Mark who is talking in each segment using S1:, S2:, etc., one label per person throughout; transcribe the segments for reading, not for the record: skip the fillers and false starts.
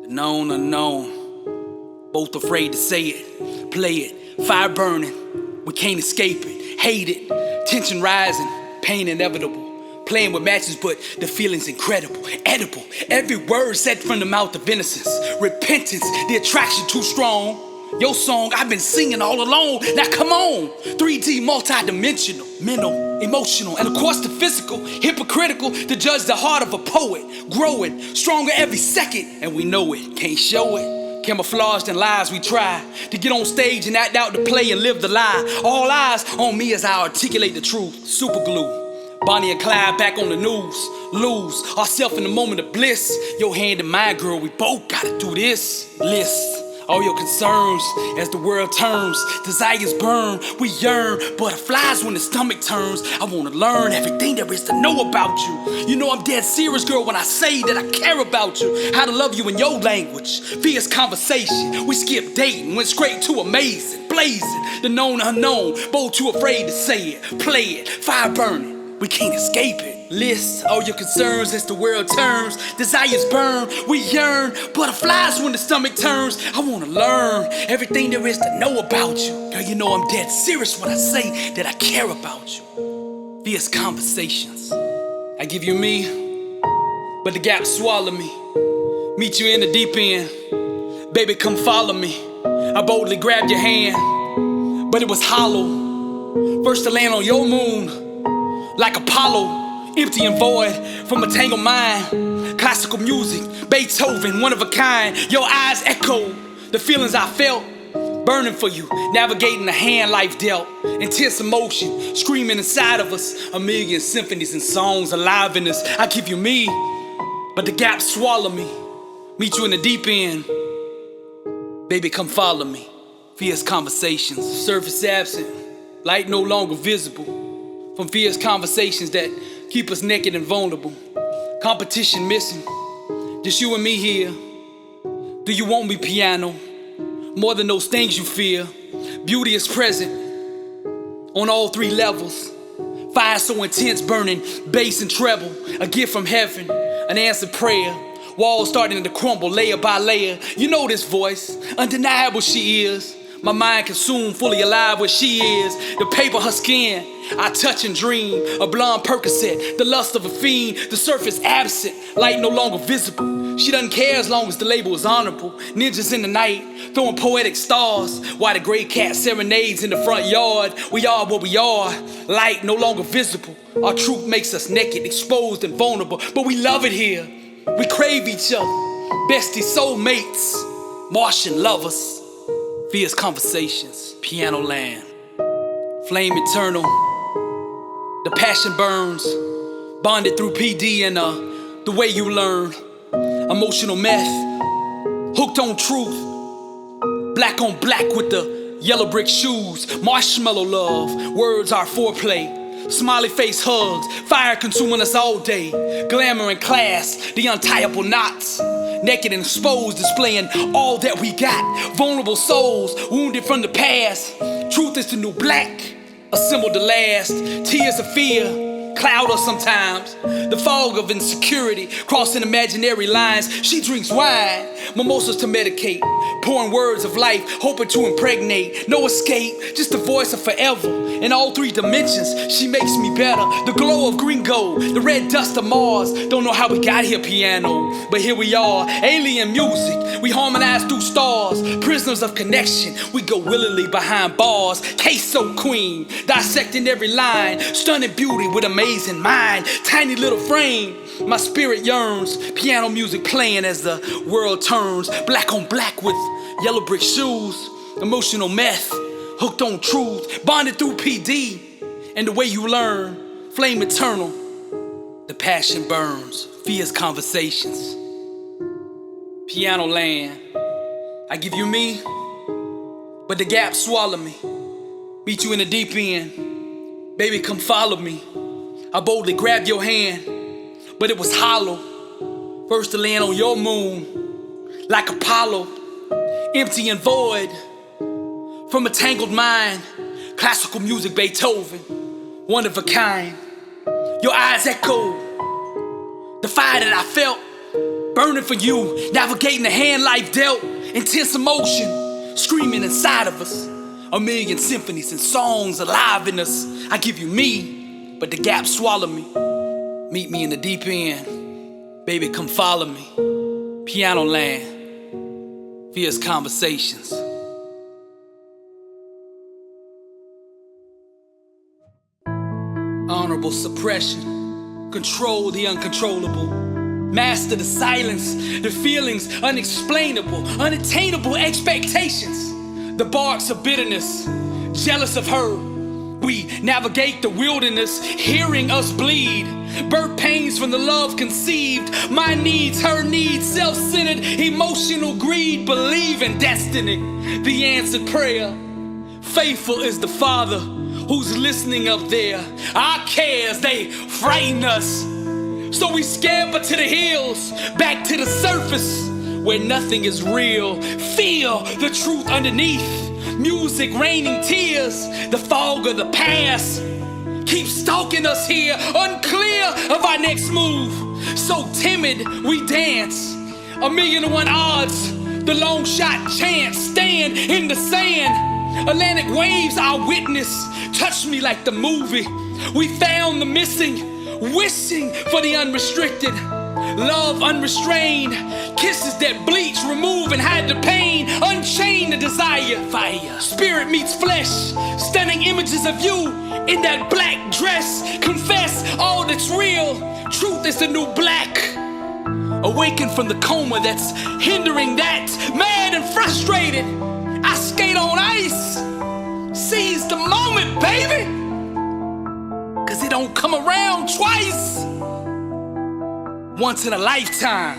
S1: The known unknown, both afraid to say it, play it, fire burning, we can't escape it, hate it, tension rising, pain inevitable. Playing with matches, but the feeling's incredible, edible. Every word said from the mouth of innocence. Repentance, the attraction too strong. Your song I've been singing all along. Now come on, 3D multi-dimensional, mental, emotional, and of course the physical. Hypocritical to judge the heart of a poet. Growing, stronger every second, and we know it, can't show it. Camouflaged in lies we try to get on stage and act out the play and live the lie. All eyes on me as I articulate the truth. Super glue. Bonnie and Clyde back on the news. Lose ourselves in the moment of bliss. Your hand in mine, girl, we both gotta do this. List all your concerns as the world turns. Desires burn, we yearn. Butterflies when the stomach turns. I wanna learn everything there is to know about you. You know I'm dead serious, girl, when I say that I care about you. How to love you in your language. Fierce conversation. We skip dating, went straight to amazing. Blazing, the known unknown. Both too afraid to say it, play it, fire burning. We can't escape it. List all your concerns as the world turns. Desires burn, we yearn. Butterflies when the stomach turns. I wanna learn everything there is to know about you. Girl, you know I'm dead serious when I say that I care about you. Fierce conversations. I give you me, but the gap swallow me. Meet you in the deep end. Baby, come follow me. I boldly grabbed your hand, but it was hollow. First to land on your moon. Like Apollo, empty and void from a tangled mind. Classical music, Beethoven, one of a kind. Your eyes echo the feelings I felt, burning for you, navigating the hand life dealt. Intense emotion, screaming inside of us. A million symphonies and songs alive in us. I give you me, but the gaps swallow me. Meet you in the deep end. Baby, come follow me. Fierce conversations, surface absent, light no longer visible. From fierce conversations that keep us naked and vulnerable. Competition missing, just you and me here. Do you want me, piano? More than those things you fear. Beauty is present on all three levels. Fire so intense, burning bass and treble. A gift from heaven, an answered prayer. Walls starting to crumble layer by layer. You know this voice, undeniable she is. My mind consumed, fully alive where she is. The paper, her skin, I touch and dream. A blonde Percocet, the lust of a fiend. The surface absent, light no longer visible. She doesn't care as long as the label is honorable. Ninjas in the night, throwing poetic stars. While the gray cat serenades in the front yard. We are what we are, light no longer visible. Our truth makes us naked, exposed and vulnerable. But we love it here, we crave each other. Besties, soulmates, Martian lovers. Fierce conversations, piano land, flame eternal. The passion burns, bonded through PD and the way you learn. Emotional meth, hooked on truth. Black on black with the yellow brick shoes. Marshmallow love, words are foreplay. Smiley face hugs, fire consuming us all day. Glamour in class, the untiable knots. Naked and exposed, displaying all that we got. Vulnerable souls, wounded from the past. Truth is the new black, a symbol to last. Tears of fear cloud us sometimes. The fog of insecurity, crossing imaginary lines. She drinks wine, mimosas to medicate. Pouring words of life, hoping to impregnate. No escape, just the voice of forever. In all three dimensions, she makes me better. The glow of green gold, the red dust of Mars. Don't know how we got here, piano, but here we are. Alien music, we harmonize through stars. Prisoners of connection, we go willingly behind bars. Queso queen, dissecting every line. Stunning beauty with amazing mind. Tiny little frame, my spirit yearns. Piano music playing as the world turns. Black on black with yellow brick shoes. Emotional meth, hooked on truth. Bonded through PD and the way you learn. Flame eternal, the passion burns. Fierce conversations, piano land. I give you me, but the gap swallow me. Meet you in the deep end. Baby, come follow me. I boldly grabbed your hand, but it was hollow. First to land on your moon, like Apollo. Empty and void, from a tangled mind. Classical music, Beethoven, one of a kind. Your eyes echo the fire that I felt, burning for you, navigating the hand life dealt, intense emotion, screaming inside of us. A million symphonies and songs alive in us. I give you me, but the gap swallow me. Meet me in the deep end. Baby, come follow me. Piano land, fierce conversations. Honorable suppression, control the uncontrollable. Master the silence, the feelings unexplainable, unattainable expectations. The barks of bitterness, jealous of her. We navigate the wilderness, hearing us bleed. Birth pains from the love conceived. My needs, her needs, self-centered, emotional greed. Believe in destiny, the answered prayer. Faithful is the Father who's listening up there. Our cares, they frighten us. So we scamper to the hills, back to the surface, where nothing is real. Feel the truth underneath. Music raining tears, the fog of the past keeps stalking us here, unclear of our next move. So timid we dance, 1,000,000 to 1 odds, the long shot chance. Stand in the sand, Atlantic waves our witness. Touch me like the movie. We found the missing, wishing for the unrestricted. Love unrestrained, kisses that bleach, remove and hide the pain. Unchain the desire, fire. Spirit meets flesh, stunning images of you in that black dress. Confess all that's real, truth is the new black. Awaken from the coma that's hindering that. Mad and frustrated, I skate on ice. Seize the moment, baby, 'cause it don't come around twice. Once in a lifetime.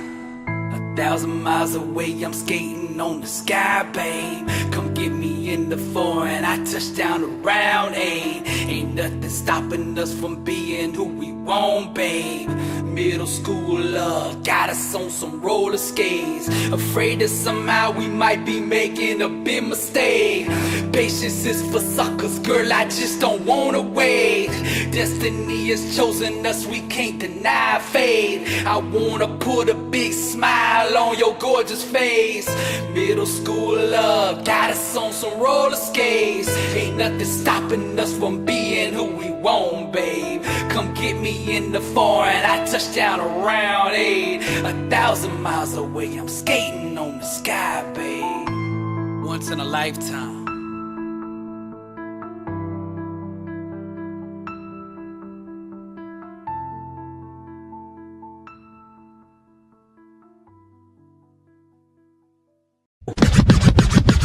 S1: 1,000 miles away, I'm skating on the sky, babe. Come get me in the foreign, I touch down around 8. Ain't nothing stopping us from being who we want, babe. Middle school love got us on some roller skates. Afraid that somehow we might be making a big mistake. Patience is for suckers, girl, I just don't wanna wait. Destiny has chosen us, we can't deny fate. I wanna put a big smile on your gorgeous face. Middle school love got us on some roller skates. Ain't nothing stopping us from being who we want, babe. Come get me in the foreign, I touch down around 8. 1,000 miles away, I'm skating on the sky, babe. Once in a lifetime.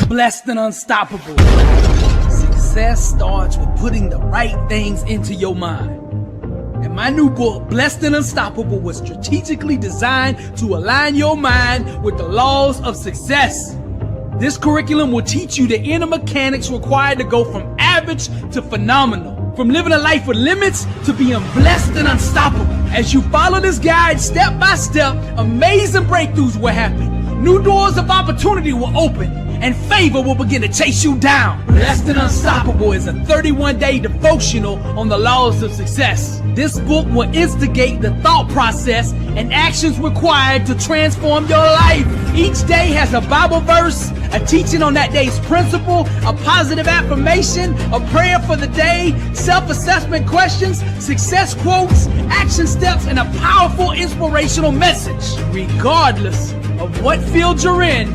S1: Blessed and unstoppable. Success starts with putting the right things into your mind. And my new book, Blessed and Unstoppable, was strategically designed to align your mind with the laws of success. This curriculum will teach you the inner mechanics required to go from average to phenomenal. From living a life with limits to being blessed and unstoppable. As you follow this guide step by step, amazing breakthroughs will happen. New doors of opportunity will open, and favor will begin to chase you down. Blessed and Unstoppable is a 31-day devotional on the laws of success. This book will instigate the thought process and actions required to transform your life. Each day has a Bible verse, a teaching on that day's principle, a positive affirmation, a prayer for the day, self-assessment questions, success quotes, action steps, and a powerful inspirational message. Regardless of what field you're in,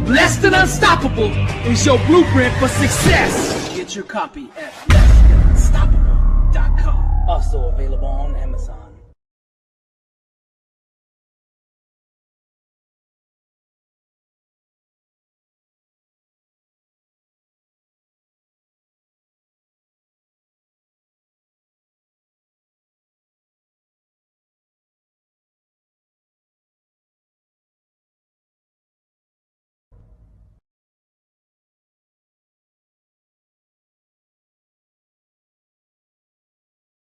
S1: Blessed and Unstoppable is your blueprint for success. Get your copy at blessedandunstoppable.com. Also available on Amazon.